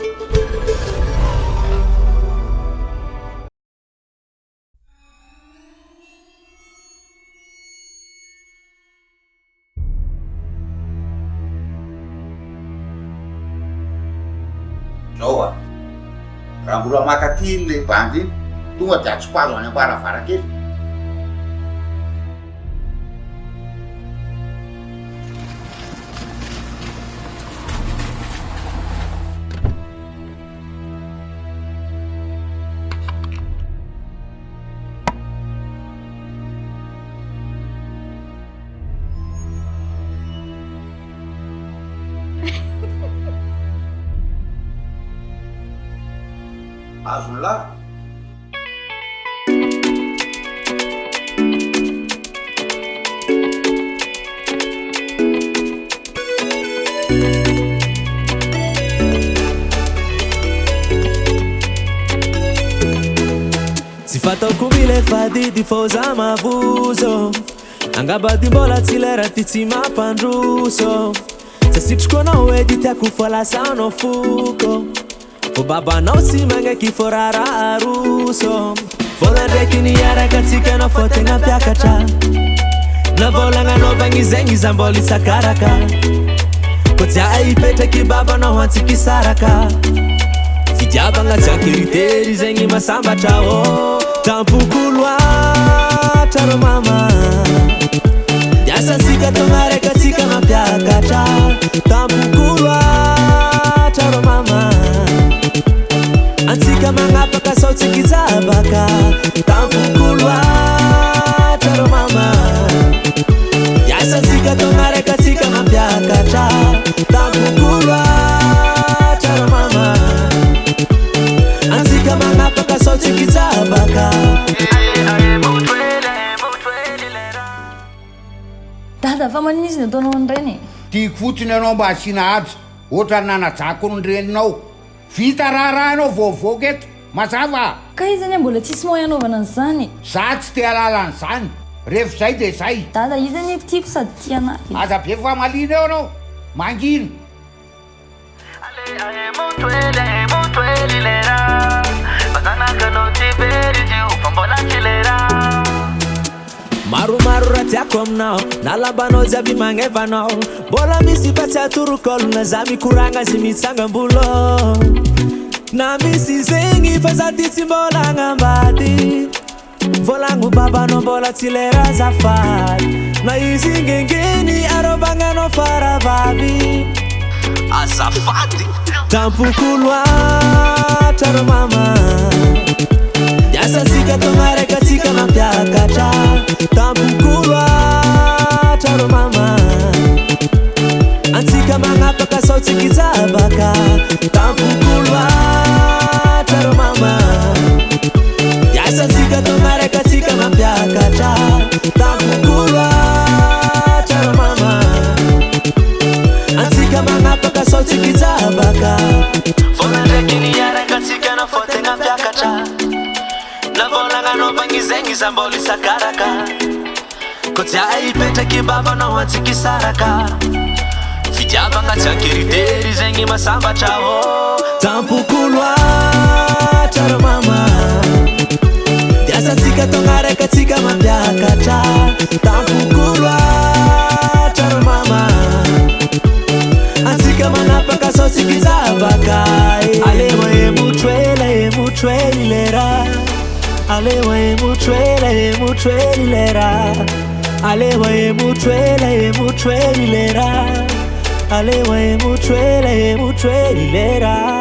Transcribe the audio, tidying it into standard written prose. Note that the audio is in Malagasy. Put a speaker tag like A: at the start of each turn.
A: Zao a raha mbola makaty le bandy iny tonga de atsopazo any am-baravarakely. Azonlahy
B: tsy fataoko mile fadidy fô za mavozo angambady mbola tsy lera ty tsy mampandroso sasitroko anao hoe ty tiako fa lasanao foko fô babanao tsy magneky fô raraha aroso vola ndraiky niaraka atsika anao fô tegna mpiakatra na volagna anaovagny zegny iza mbola isakaraka ko jaa ipetraky babanao antsika isaraka fidiavagna jiakeritery zegny masambatra ô tampoko loatra ro mama diasansika taogna raika atsika mampiakatra tampoko loatra ro mama antsika magnapaka sao tsika ijabaka tampoko loatra ro mama diasansika taogna raika atsika mampiakatra tampoko loatra ro mama antsika magnapaka sao tsika ijabaka.
C: Dada fa manino izy ny ataonao an'ireny?
D: tiako fotsiny anao mba asiana azy ohatra nanajako ny reninao vita raha anao voavoaka eto mazava
C: ka izy any mbola tsisy moa anaovana an'izany
D: za tsy te alalan'izany rehefa zay de zay
C: dada izy any tiako sady tianahy
D: aza be fa malina eo anao mangino
B: maromaro raha tiako aminao na lambanao jiaby magnevanao mbola misy fa tsy atorokolona za mikoragna zy mitsangam-bolo na misy zegny fa za ty tsy mbola agnambady volagno babanao mbola tsy lera azafady na izy ngengeny arovanganao faravavy azafady tampoko loatra ro mama diasansika taogna raika atsika mampiakatra tampoko loatra ro mama antsika magnapaka sao tsika ijabaka tampoko loatra ro mama diasansika taogna raika atsika mampiakatra tampoko loatra ro mama antsika magnapaka sao tsika ijabaka vola ndraiky niaraka atsika anao fô tegna mpiakatra na volagna anaovagny zegny iza mbola isakaraka ko jaa ipetraky babanao antsika isaraka fidiavagna jiakeritery zegny masambatra ô tampoko loatra ro mama diasansika taogna raika atsika mampiakatra tampoko loatra ro mama antsika magnapaka sao tsika ijabaka alewa emutreli lera alewa emutreli lera alewa emutreli lera alewa emutreli lera